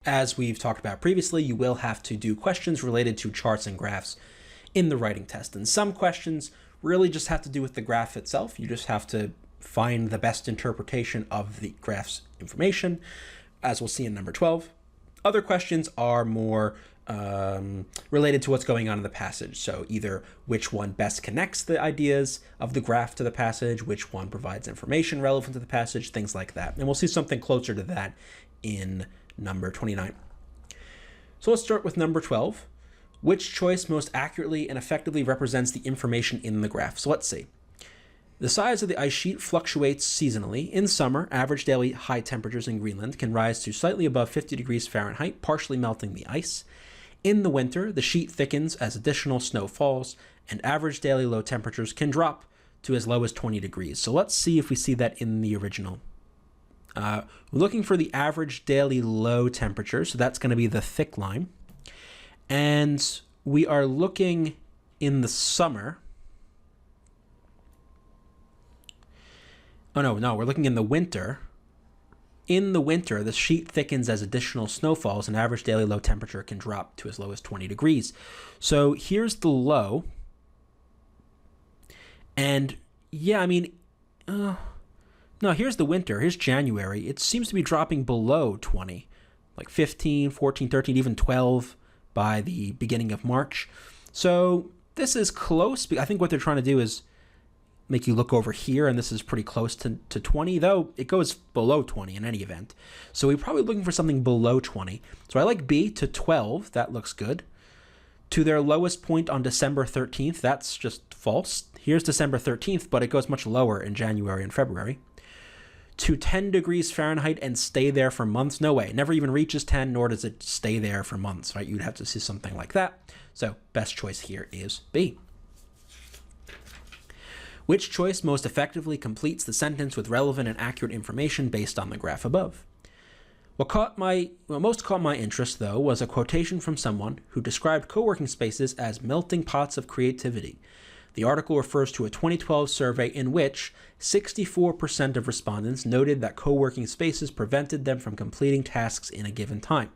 As we've talked about previously, you will have to do questions related to charts and graphs in the writing test. And some questions really just have to do with the graph itself. You just have to find the best interpretation of the graph's information, as we'll see in number 12. Other questions are more related to what's going on in the passage. So either which one best connects the ideas of the graph to the passage, which one provides information relevant to the passage, things like that. And we'll see something closer to that in number 29. So let's start with number 12. Which choice most accurately and effectively represents the information in the graph? So let's see. The size of the ice sheet fluctuates seasonally. In summer, average daily high temperatures in Greenland can rise to slightly above 50 degrees Fahrenheit, partially melting the ice. In the winter, the sheet thickens as additional snow falls, and average daily low temperatures can drop to as low as 20 degrees. So let's see if we see that in the original. We're looking for the average daily low temperature, so that's going to be the thick line. And we are looking in the summer. Oh, no, we're looking in the winter. In the winter, the sheet thickens as additional snow falls, and average daily low temperature can drop to as low as 20 degrees. So here's the low. And yeah, I mean, no, here's the winter. Here's January. It seems to be dropping below 20, like 15, 14, 13, even 12 by the beginning of March. So this is close. I think what they're trying to do is make you look over here, and this is pretty close to 20, though it goes below 20 in any event. So we're probably looking for something below 20. So I like B to 12. That looks good. To their lowest point on December 13th, that's just false. Here's December 13th, but it goes much lower in January and February. To 10 degrees Fahrenheit and stay there for months? No way. It never even reaches 10, nor does it stay there for months, right? You'd have to see something like that. So best choice here is B. Which choice most effectively completes the sentence with relevant and accurate information based on the graph above? What most caught my interest, though, was a quotation from someone who described co-working spaces as melting pots of creativity. The article refers to a 2012 survey in which 64% of respondents noted that co-working spaces prevented them from completing tasks in a given time.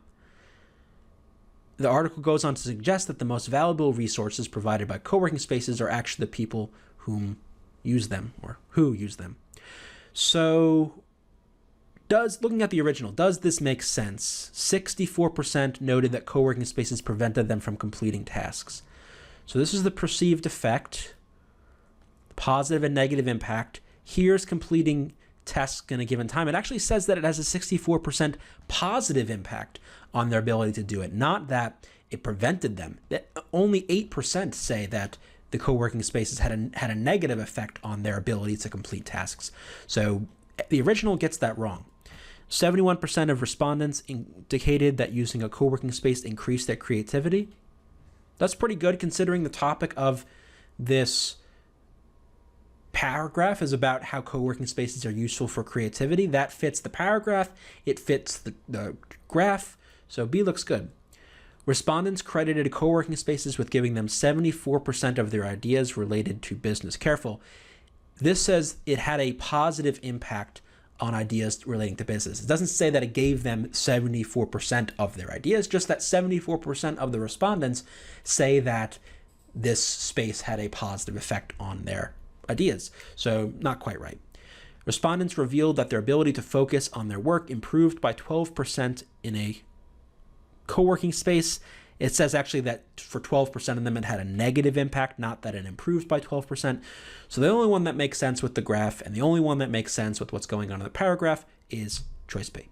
The article goes on to suggest that the most valuable resources provided by co-working spaces are actually the people who use them. So looking at the original, does this make sense? 64% noted that co-working spaces prevented them from completing tasks. So this is the perceived effect, positive and negative impact. Here's completing tasks in a given time. It actually says that it has a 64% positive impact on their ability to do it, not that it prevented them. That only 8% say that the co-working spaces had a negative effect on their ability to complete tasks. So the original gets that wrong. 71% of respondents indicated that using a co-working space increased their creativity. That's pretty good considering the topic of this paragraph is about how co-working spaces are useful for creativity. That fits the paragraph. It fits the graph. So B looks good. Respondents credited co-working spaces with giving them 74% of their ideas related to business. Careful. This says it had a positive impact on ideas relating to business. It doesn't say that it gave them 74% of their ideas, just that 74% of the respondents say that this space had a positive effect on their ideas. So not quite right. Respondents revealed that their ability to focus on their work improved by 12% in a co-working space. It says actually that for 12% of them it had a negative impact, not that it improved by 12%. So the only one that makes sense with the graph and the only one that makes sense with what's going on in the paragraph is choice B.